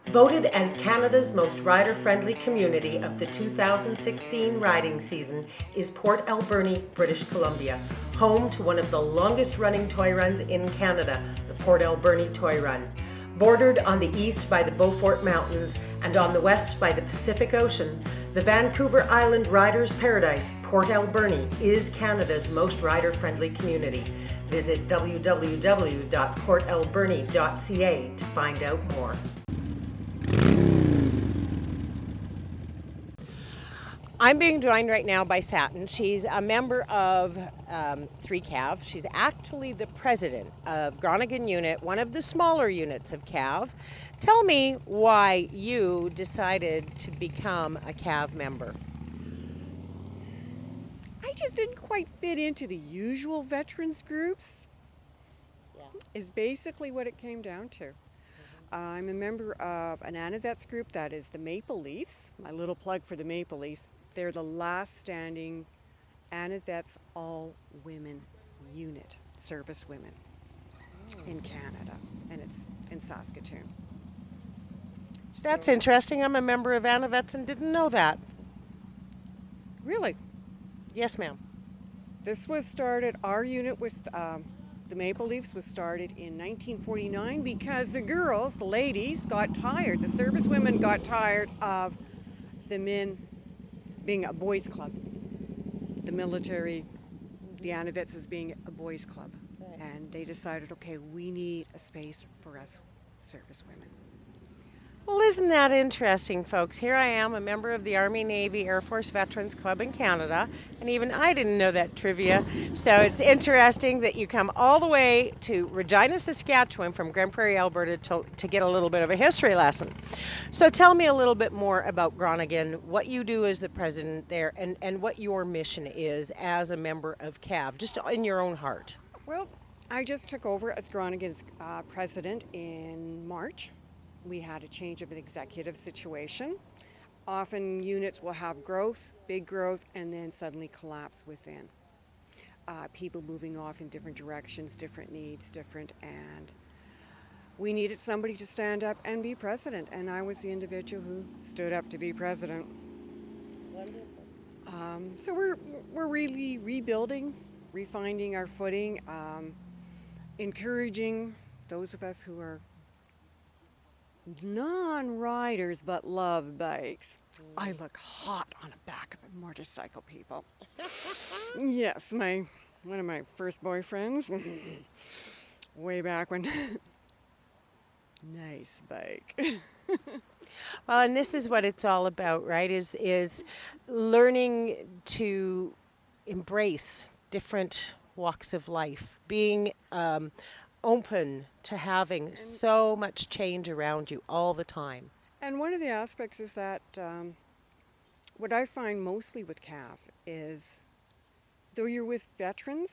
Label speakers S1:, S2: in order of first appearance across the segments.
S1: Voted as Canada's most rider-friendly community of the 2016 riding season is Port Alberni, British Columbia, home to one of the longest-running toy runs in Canada, the Port Alberni Toy Run. Bordered on the east by the Beaufort Mountains and on the west by the Pacific Ocean, the Vancouver Island Riders' Paradise, Port Alberni, is Canada's most rider-friendly community. Visit www.portalberni.ca to find out more. I'm being joined right now by Satin. She's a member of C.A.V. She's actually the president of Groningen Unit, one of the smaller units of C.A.V. Tell me why you decided to become a C.A.V. member.
S2: I just didn't quite fit into the usual veterans groups, is basically what it came down to. I'm a member of an ANAVETS group that is the Maple Leafs. My little plug for the Maple Leafs. They're the last standing ANAVETS all-women unit, service women in Canada, and it's in Saskatoon.
S1: That's interesting. I'm a member of ANAVETS and didn't know that.
S2: Really?
S1: Yes, ma'am.
S2: This was started, our unit was, the Maple Leafs was started in 1949 because the girls, the ladies, got tired. The service women got tired of the men being a boys' club. The military, the ANAVETS as being a boys' club. And they decided, okay, we need a space for us service women.
S1: Well, isn't that interesting, folks? Here I am, a member of the Army, Navy, Air Force Veterans Club in Canada, and even I didn't know that trivia. So it's interesting that you come all the way to Regina, Saskatchewan from Grande Prairie, Alberta to get a little bit of a history lesson. So tell me a little bit more about Groningen, what you do as the president there, and what your mission is as a member of C.A.V., just in your own heart.
S2: Well, I just took over as Groningen's president in March. We had a change of an executive situation. Often units will have growth, big growth, and then suddenly collapse within. People moving off in different directions, different needs, and we needed somebody to stand up and be president, and I was the individual who stood up to be president.
S1: Wonderful.
S2: So we're really rebuilding, refinding our footing, encouraging those of us who are non-riders but love bikes. I look hot on the back of a motorcycle, people. Yes, one of my first boyfriends, way back when. Nice bike.
S1: Well, and this is what it's all about, right? Is learning to embrace different walks of life, being open to having so much change around you all the time.
S2: And one of the aspects is that what I find mostly with C.A.V. is, though you're with veterans,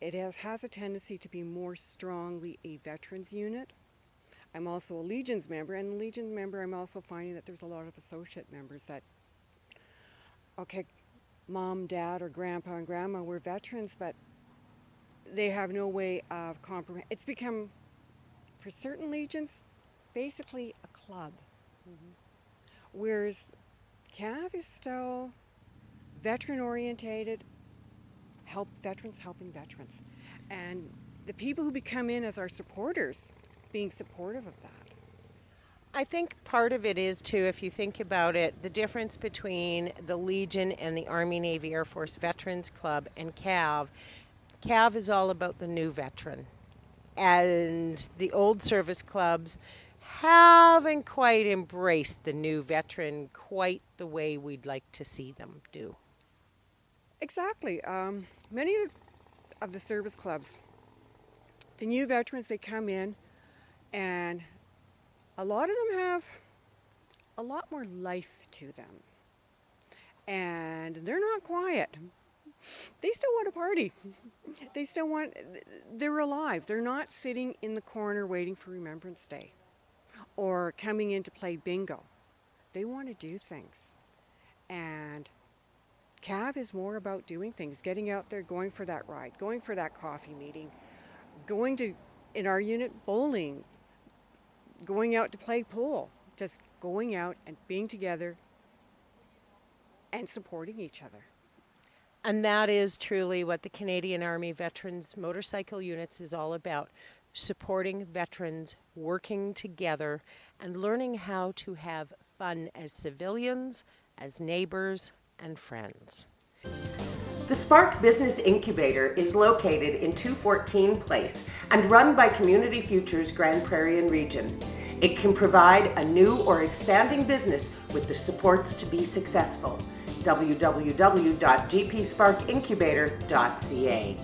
S2: it has a tendency to be more strongly a veterans unit. I'm also a Legions member, and a Legions member I'm also finding that there's a lot of associate members that, okay, mom, dad, or grandpa and grandma were veterans, but they have no way of compromising. It's become, for certain legions, basically a club. Whereas C.A.V. is still veteran-orientated, helping veterans. And the people who become in as our supporters, being supportive of that.
S1: I think part of it is, too, if you think about it, the difference between the Legion and the Army, Navy, Air Force Veterans Club and C.A.V. C.A.V. is all about the new veteran, and the old service clubs haven't quite embraced the new veteran quite the way we'd like to see them do.
S2: Exactly. Many of the service clubs, the new veterans, they come in, and a lot of them have a lot more life to them, and they're not quiet. They still want to party. They're alive. They're not sitting in the corner waiting for Remembrance Day or coming in to play bingo. They want to do things. And C.A.V. is more about doing things, getting out there, going for that ride, going for that coffee meeting, going to, in our unit, bowling, going out to play pool, just going out and being together and supporting each other.
S1: And that is truly what the Canadian Army Veterans Motorcycle Units is all about. Supporting veterans, working together, and learning how to have fun as civilians, as neighbors, and friends.
S3: The Spark Business Incubator is located in 214 Place and run by Community Futures Grand Prairie and Region. It can provide a new or expanding business with the supports to be successful. www.gpsparkincubator.ca.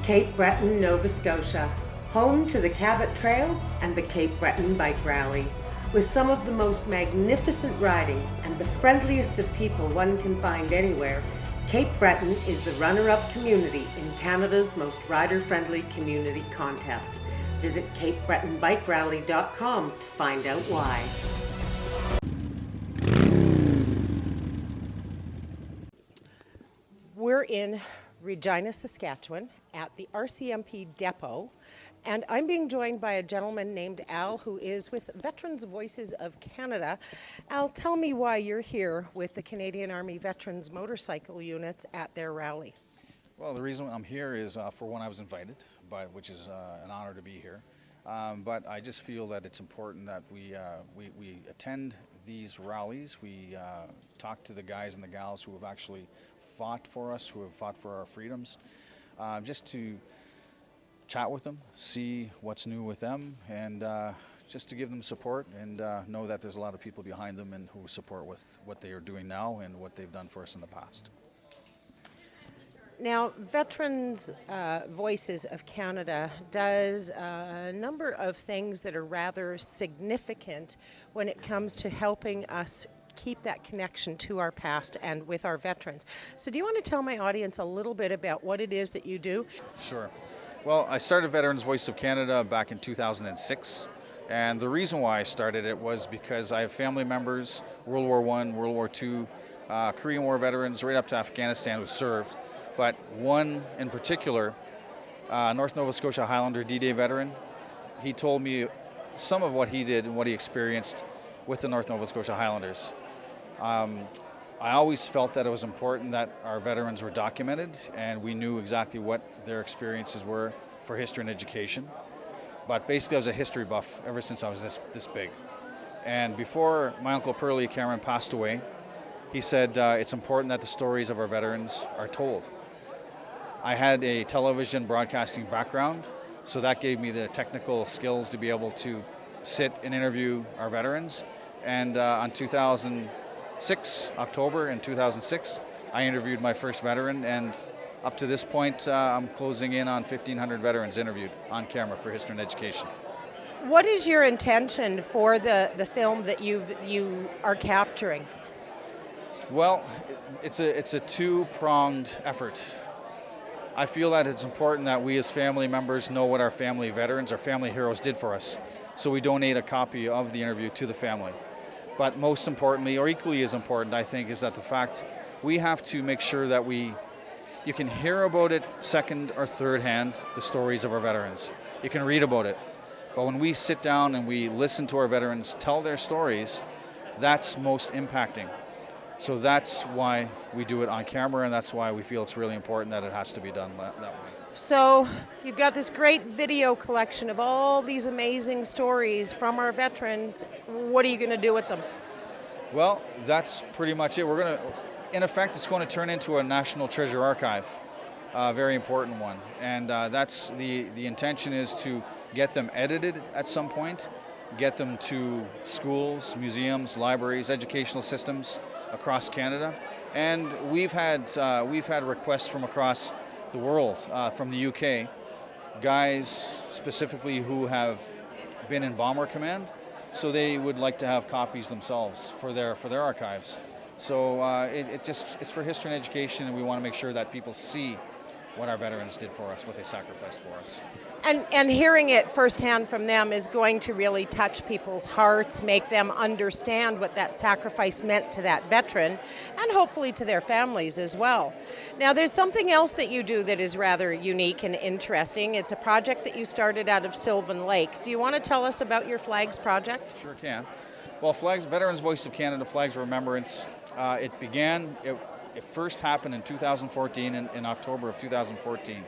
S3: Cape Breton, Nova Scotia, home to the Cabot Trail and the Cape Breton Bike Rally. With some of the most magnificent riding and the friendliest of people one can find anywhere, Cape Breton is the runner-up community in Canada's most rider-friendly community contest. Visit CapeBretonBikeRally.com to find out why.
S1: We're in Regina, Saskatchewan at the RCMP depot, and I'm being joined by a gentleman named Al who is with Veterans Voices of Canada. Al, tell me why you're here with the Canadian Army Veterans Motorcycle Units at their rally.
S4: Well, the reason I'm here is for one, I was invited, which is an honor to be here. But I just feel that it's important that we attend these rallies. We talk to the guys and the gals who have actually fought for us, who have fought for our freedoms, just to chat with them, see what's new with them, and just to give them support and know that there's a lot of people behind them and who support with what they are doing now and what they've done for us in the past.
S1: Now, Veterans Voices of Canada does a number of things that are rather significant when it comes to helping us keep that connection to our past and with our veterans. So do you want to tell my audience a little bit about what it is that you do?
S4: Sure. Well, I started Veterans Voice of Canada back in 2006. And the reason why I started it was because I have family members, World War I, World War II, Korean War veterans, right up to Afghanistan who served. But one in particular, North Nova Scotia Highlander D-Day veteran, he told me some of what he did and what he experienced with the North Nova Scotia Highlanders. I always felt that it was important that our veterans were documented and we knew exactly what their experiences were for history and education. But basically I was a history buff ever since I was this big. And before my Uncle Pearlie Cameron passed away, he said it's important that the stories of our veterans are told. I had a television broadcasting background, so that gave me the technical skills to be able to sit and interview our veterans. And on 2006, October in 2006, I interviewed my first veteran, and up to this point, I'm closing in on 1,500 veterans interviewed on camera for history and education.
S1: What is your intention for the film that you are capturing?
S4: Well, it's a two-pronged effort. I feel that it's important that we as family members know what our family veterans, our family heroes did for us. So we donate a copy of the interview to the family. But most importantly, or equally as important, I think, is that the fact we have to make sure that you can hear about it second or third hand, the stories of our veterans. You can read about it. But when we sit down and we listen to our veterans tell their stories, that's most impacting. So that's why we do it on camera, and that's why we feel it's really important that it has to be done that way.
S1: So you've got this great video collection of all these amazing stories from our veterans. What are you going to do with them?
S4: Well, that's pretty much it. We're going to, in effect, it's going to turn into a National Treasure Archive, a very important one. And that's the intention is to get them edited at some point, get them to schools, museums, libraries, educational systems across Canada. And we've had requests from across the world, from the UK, guys specifically who have been in Bomber Command, so they would like to have copies themselves for their archives. So it's for history and education, and we want to make sure that people see what our veterans did for us, what they sacrificed for us.
S1: And hearing it firsthand from them is going to really touch people's hearts, make them understand what that sacrifice meant to that veteran, and hopefully to their families as well. Now, there's something else that you do that is rather unique and interesting. It's a project that you started out of Sylvan Lake. Do you want to tell us about your Flags project?
S4: Sure can. Well, Flags, Veterans Voice of Canada, Flags of Remembrance, it first happened in 2014, in October of 2014.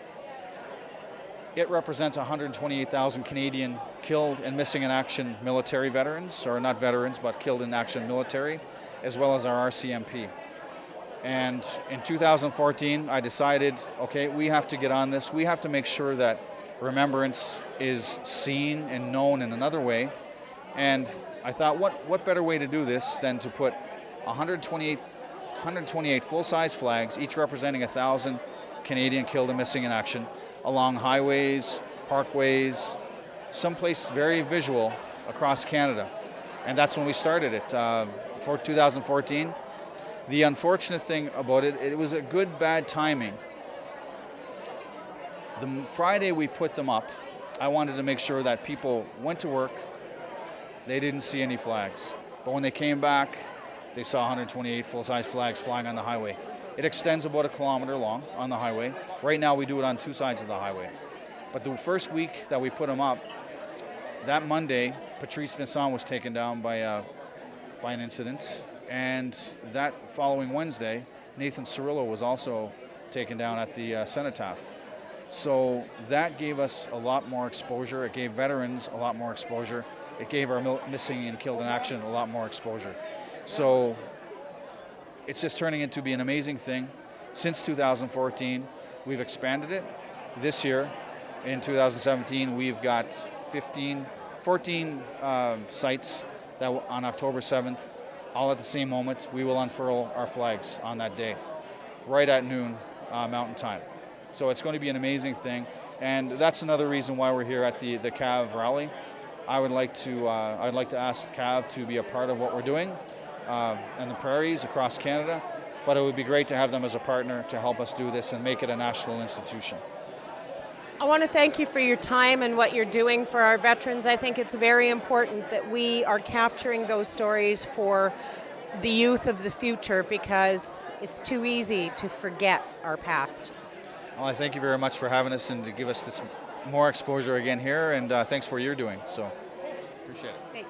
S4: It represents 128,000 Canadian killed and missing in action military veterans, or not veterans, but killed in action military, as well as our RCMP. And in 2014, I decided, okay, we have to get on this. We have to make sure that remembrance is seen and known in another way. And I thought, what better way to do this than to put 128 full-size flags, each representing 1,000 Canadian killed and missing in action, along highways, parkways, someplace very visual across Canada. And that's when we started it, for 2014. The unfortunate thing about it, it was a good, bad timing. The Friday we put them up, I wanted to make sure that people went to work, they didn't see any flags. But when they came back, they saw 128 full-size flags flying on the highway. It extends about 1 kilometer long on the highway. Right now we do it on 2 sides of the highway. But the first week that we put them up, that Monday, Patrice Vincent was taken down by an incident. And that following Wednesday, Nathan Cirillo was also taken down at the cenotaph. So that gave us a lot more exposure. It gave veterans a lot more exposure. It gave our missing and killed in action a lot more exposure. So it's just turning into be an amazing thing. Since 2014, we've expanded it. This year, in 2017, we've got 14 sites that on October 7th, all at the same moment, we will unfurl our flags on that day, right at noon Mountain Time. So it's going to be an amazing thing, and that's another reason why we're here at the C.A.V rally. I'd like to ask C.A.V to be a part of what we're doing in the prairies across Canada, but it would be great to have them as a partner to help us do this and make it a national institution.
S1: I want to thank you for your time and what you're doing for our veterans. I think it's very important that we are capturing those stories for the youth of the future, because it's too easy to forget our past.
S4: Well, I thank you very much for having us and to give us this more exposure again here, and thanks for what you're doing. So, appreciate it.
S1: Thanks.